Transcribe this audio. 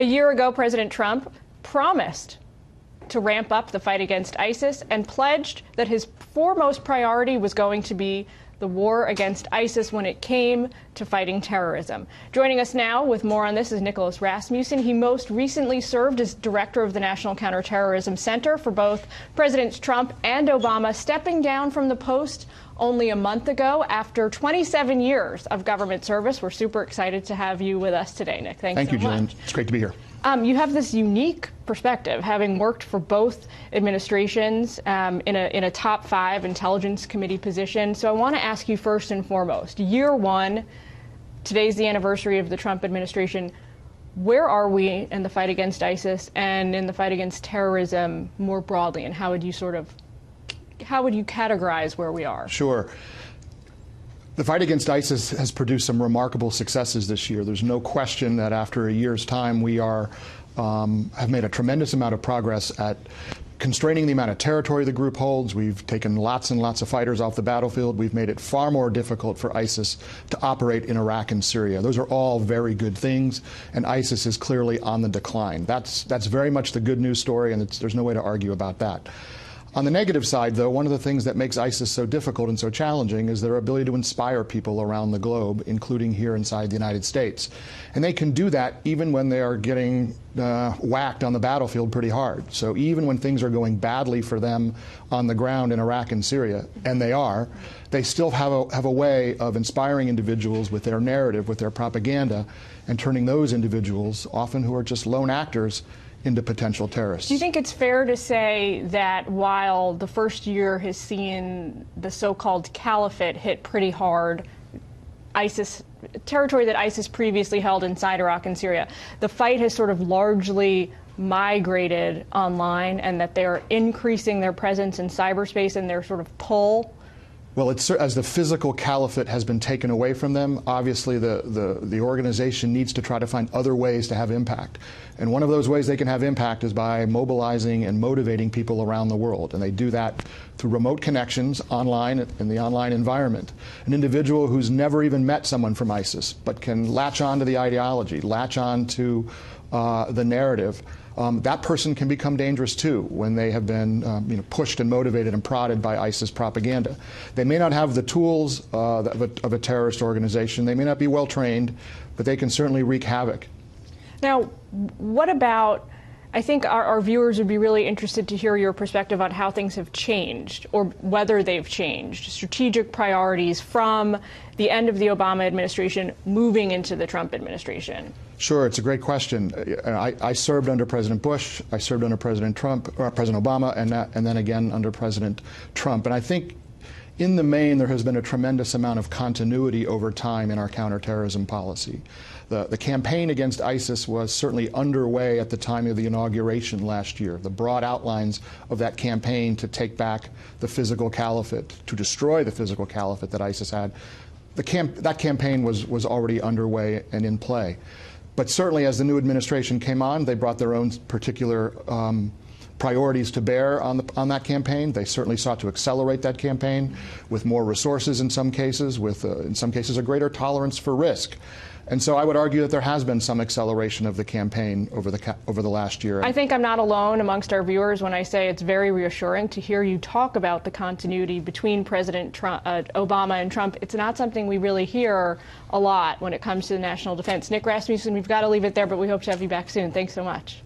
A year ago, President Trump promised to ramp up the fight against ISIS and pledged that his foremost priority was going to be the war against ISIS when it came to fighting terrorism. Joining us now with more on this is Nicholas Rasmussen. He most recently served as director of the National Counterterrorism Center for both Presidents Trump and Obama, stepping down from the post only a month ago after 27 years of government service. We're super excited to have you with us today, Nick. Thank you, so Jillian. much. It's great to be here. You have this unique perspective, having worked for both administrations in a top 5 intelligence committee position. So I want to ask you first and foremost, year one, today's the anniversary of the Trump administration. Where are we in the fight against ISIS and in the fight against terrorism more broadly? And how would you categorize where we are? Sure. The fight against ISIS has produced some remarkable successes this year. There's no question that after a year's time, we have made a tremendous amount of progress at constraining the amount of territory the group holds. We've taken lots and lots of fighters off the battlefield. We've made it far more difficult for ISIS to operate in Iraq and Syria. Those are all very good things, and ISIS is clearly on the decline. That's very much the good news story, and there's no way to argue about that. On the negative side, though, one of the things that makes ISIS so difficult and so challenging is their ability to inspire people around the globe, including here inside the United States. And they can do that even when they are getting whacked on the battlefield pretty hard. So even when things are going badly for them on the ground in Iraq and Syria, and they still have a way of inspiring individuals with their narrative, with their propaganda, and turning those individuals, often who are just lone actors, into potential terrorists. Do you think it's fair to say that while the first year has seen the so-called caliphate hit pretty hard, ISIS territory that ISIS previously held inside Iraq and Syria, the fight has sort of largely migrated online, and that they're increasing their presence in cyberspace and their sort of pull? Well, as the physical caliphate has been taken away from them, obviously the organization needs to try to find other ways to have impact. And one of those ways they can have impact is by mobilizing and motivating people around the world. And they do that through remote connections online, in the online environment. An individual who's never even met someone from ISIS, but can latch on to the ideology, latch on to the narrative, that person can become dangerous too when they have been pushed and motivated and prodded by ISIS propaganda. They may not have the tools of a terrorist organization. They may not be well trained, but they can certainly wreak havoc. Now, what about, I think our viewers would be really interested to hear your perspective on how things have changed, or whether they've changed, strategic priorities from the end of the Obama administration moving into the Trump administration. Sure, it's a great question. I served under President Bush, I served under President Obama, and then again under President Trump. And I think in the main, there has been a tremendous amount of continuity over time in our counterterrorism policy. The campaign against ISIS was certainly underway at the time of the inauguration last year. The broad outlines of that campaign to take back the physical caliphate, to destroy the physical caliphate that ISIS had, that campaign was already underway and in play. But certainly as the new administration came on, they brought their own particular priorities to bear on that campaign. They certainly sought to accelerate that campaign with more resources in some cases, with in some cases a greater tolerance for risk. And so I would argue that there has been some acceleration of the campaign over the last year. I think I'm not alone amongst our viewers when I say it's very reassuring to hear you talk about the continuity between President Obama and Trump. It's not something we really hear a lot when it comes to the national defense. Nick Rasmussen, we've got to leave it there, but we hope to have you back soon. Thanks so much.